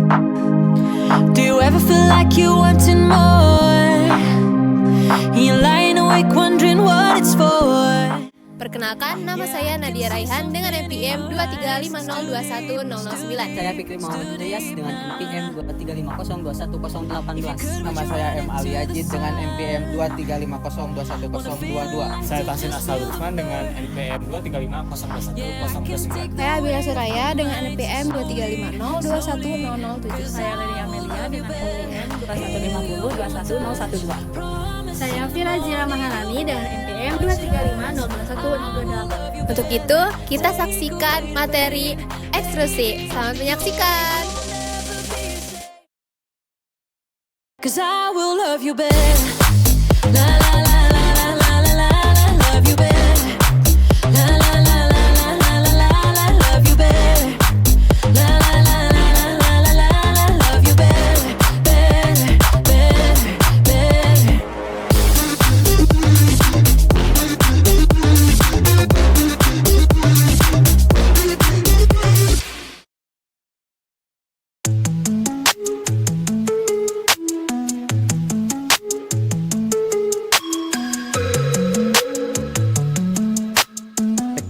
Do you ever feel like you wanted more? And you're lying awake wondering what it's for. Perkenalkan, nama saya Nadia Raihan dengan NPM 235021009. Saya Fikri Muhammad Hidayas dengan NPM 235021018. Nama saya M. Ali Ajid dengan NPM 235021022. Saya Tahsin Asal Lukman dengan NPM 235021029. Saya Abila Suraya dengan NPM 235021007. Saya Leni Amelia dengan NPM 215021012. Saya Fira Zira Maharani dengan NPM 235021028. Untuk itu, kita saksikan materi eksklusi. Selamat menyaksikan. Cause I will love you better. La la la la la la la la la, love you better. La la la la la la la la la, love you better. La la la la la la la la la, love you better, better, better, better.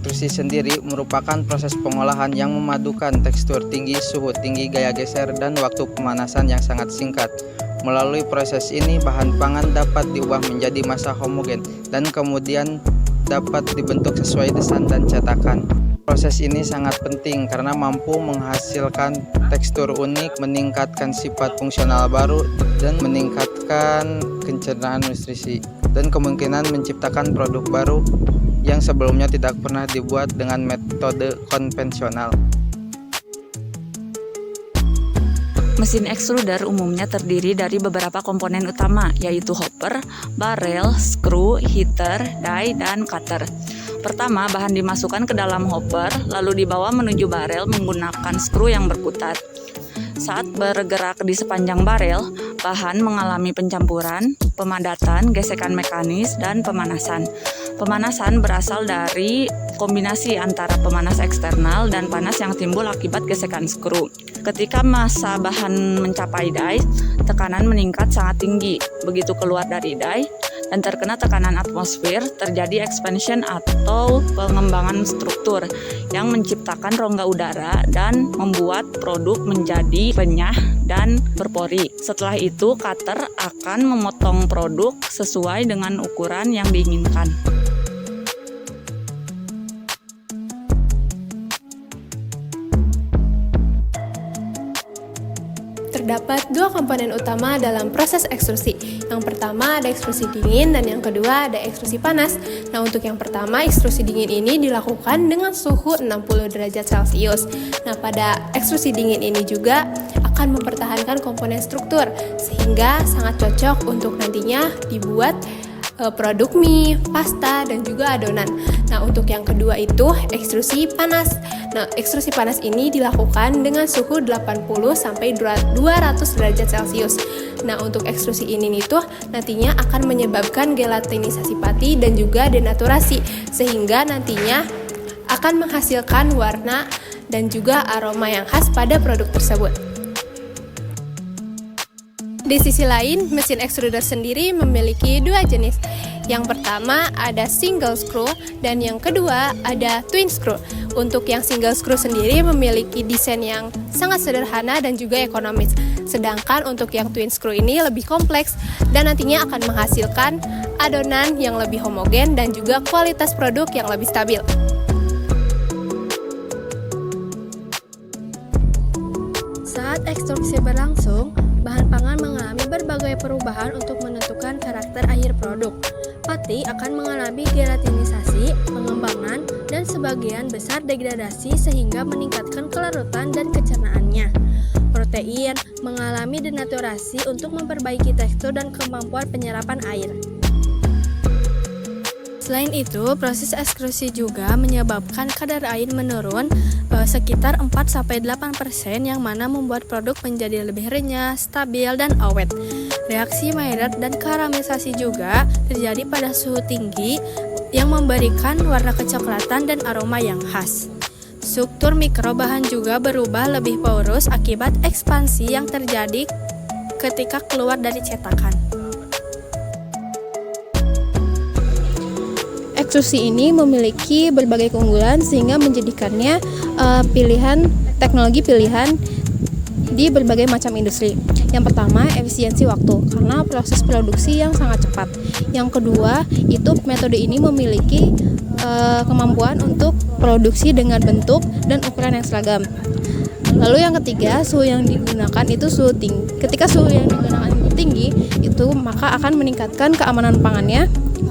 Ekstrusi sendiri merupakan proses pengolahan yang memadukan tekstur tinggi, suhu tinggi, gaya geser, dan waktu pemanasan yang sangat singkat. Melalui proses ini, bahan pangan dapat diubah menjadi massa homogen dan kemudian dapat dibentuk sesuai desain dan cetakan. Proses ini sangat penting karena mampu menghasilkan tekstur unik, meningkatkan sifat fungsional baru, dan meningkatkan pencernaan nutrisi, dan kemungkinan menciptakan produk baru yang sebelumnya tidak pernah dibuat dengan metode konvensional. Mesin extruder umumnya terdiri dari beberapa komponen utama, yaitu hopper, barrel, screw, heater, die, dan cutter. Pertama, bahan dimasukkan ke dalam hopper, lalu dibawa menuju barrel menggunakan skru yang berputar. Saat bergerak di sepanjang barel, bahan mengalami pencampuran, pemadatan, gesekan mekanis, dan pemanasan. Pemanasan berasal dari kombinasi antara pemanas eksternal dan panas yang timbul akibat gesekan skru. Ketika massa bahan mencapai die, tekanan meningkat sangat tinggi. Begitu keluar dari die dan terkena tekanan atmosfer, terjadi expansion atau pengembangan struktur yang menciptakan rongga udara dan membuat produk menjadi renyah dan berpori. Setelah itu, cutter akan memotong produk sesuai dengan ukuran yang diinginkan. Terdapat dua komponen utama dalam proses ekstrusi. Yang pertama ada ekstrusi dingin dan yang kedua ada ekstrusi panas. Nah, untuk yang pertama, ekstrusi dingin ini dilakukan dengan suhu 60 derajat Celcius. Nah, pada ekstrusi dingin ini juga akan mempertahankan komponen struktur sehingga sangat cocok untuk nantinya dibuat produk mie, pasta, dan juga adonan. Nah, untuk yang kedua itu ekstrusi panas. Nah, ekstrusi panas ini dilakukan dengan suhu 80 sampai 200 derajat Celcius. Nah, untuk ekstrusi ini tuh nantinya akan menyebabkan gelatinisasi pati dan juga denaturasi sehingga nantinya akan menghasilkan warna dan juga aroma yang khas pada produk tersebut. Di sisi lain, mesin extruder sendiri memiliki dua jenis. Yang pertama ada single screw dan yang kedua ada twin screw. Untuk yang single screw sendiri memiliki desain yang sangat sederhana dan juga ekonomis. Sedangkan untuk yang twin screw ini lebih kompleks dan nantinya akan menghasilkan adonan yang lebih homogen dan juga kualitas produk yang lebih stabil. Saat ekstruksi berlangsung, bahan pangan mengalami berbagai perubahan untuk menentukan karakter akhir produk. Pati akan mengalami gelatinisasi, pengembangan, dan sebagian besar degradasi sehingga meningkatkan kelarutan dan kecernaannya. Protein mengalami denaturasi untuk memperbaiki tekstur dan kemampuan penyerapan air. Selain itu, proses ekstrusi juga menyebabkan kadar air menurun sekitar 4-8% yang mana membuat produk menjadi lebih renyah, stabil, dan awet. Reaksi Maillard dan karamelisasi juga terjadi pada suhu tinggi yang memberikan warna kecoklatan dan aroma yang khas. Struktur mikrobahan juga berubah lebih porus akibat ekspansi yang terjadi ketika keluar dari cetakan. Ekstrusi ini memiliki berbagai keunggulan sehingga menjadikannya teknologi pilihan di berbagai macam industri. Yang pertama, efisiensi waktu karena proses produksi yang sangat cepat. Yang kedua, itu metode ini memiliki kemampuan untuk produksi dengan bentuk dan ukuran yang seragam. Lalu yang ketiga, suhu yang digunakan itu suhu tinggi. Ketika suhu yang digunakan tinggi, itu maka akan meningkatkan keamanan pangannya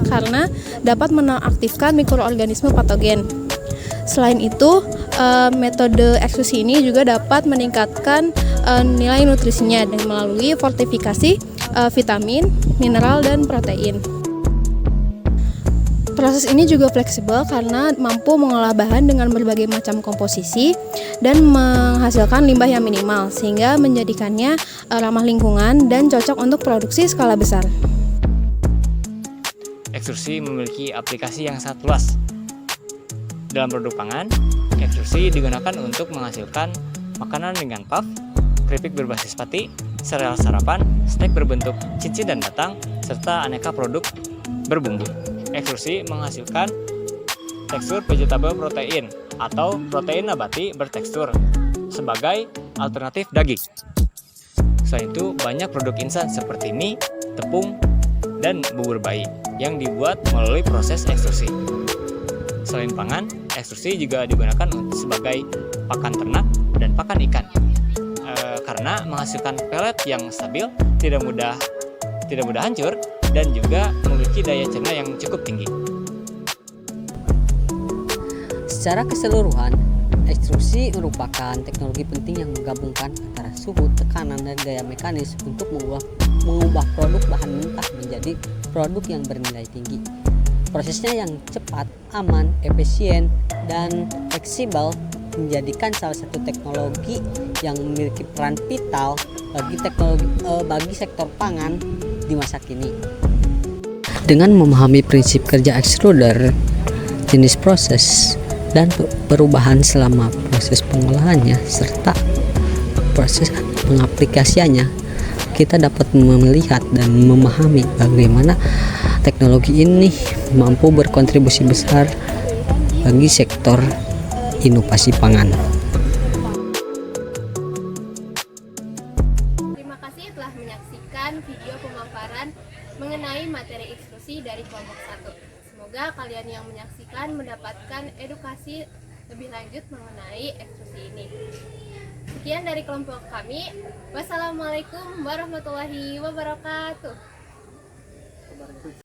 karena dapat menonaktifkan mikroorganisme patogen. Selain itu, metode ekstrusi ini juga dapat meningkatkan nilai nutrisinya dengan melalui fortifikasi vitamin, mineral, dan protein. Proses ini juga fleksibel karena mampu mengolah bahan dengan berbagai macam komposisi dan menghasilkan limbah yang minimal sehingga menjadikannya ramah lingkungan dan cocok untuk produksi skala besar. Ekstrusi memiliki aplikasi yang sangat luas. Dalam produk pangan, ekstrusi digunakan untuk menghasilkan makanan dengan puff, keripik berbasis pati, sereal sarapan, snack berbentuk cincin dan batang, serta aneka produk berbumbu. Ekstrusi menghasilkan tekstur vegetable protein atau protein nabati bertekstur sebagai alternatif daging. Selain itu, banyak produk instan seperti mie, tepung, dan bubur bayi yang dibuat melalui proses ekstrusi. Selain pangan, ekstrusi juga digunakan sebagai pakan ternak dan pakan ikan karena menghasilkan pelet yang stabil, tidak mudah hancur, dan juga memiliki daya cerna yang cukup tinggi. Secara keseluruhan, ekstrusi merupakan teknologi penting yang menggabungkan antara suhu, tekanan, dan gaya mekanis untuk mengubah produk bahan mentah menjadi produk yang bernilai tinggi. Prosesnya yang cepat, aman, efisien, dan fleksibel menjadikan salah satu teknologi yang memiliki peran vital bagi sektor pangan di masa kini. Dengan memahami prinsip kerja extruder, jenis proses, dan perubahan selama proses pengolahannya serta proses pengaplikasiannya, kita dapat melihat dan memahami bagaimana teknologi ini mampu berkontribusi besar bagi sektor inovasi pangan. Terima kasih telah menyaksikan video pemaparan mengenai materi ekstrusi dari kelompok 1. Semoga kalian yang menyaksikan mendapatkan edukasi lebih lanjut mengenai ekstrusi ini. Sekian dari kelompok kami. Wassalamualaikum warahmatullahi wabarakatuh.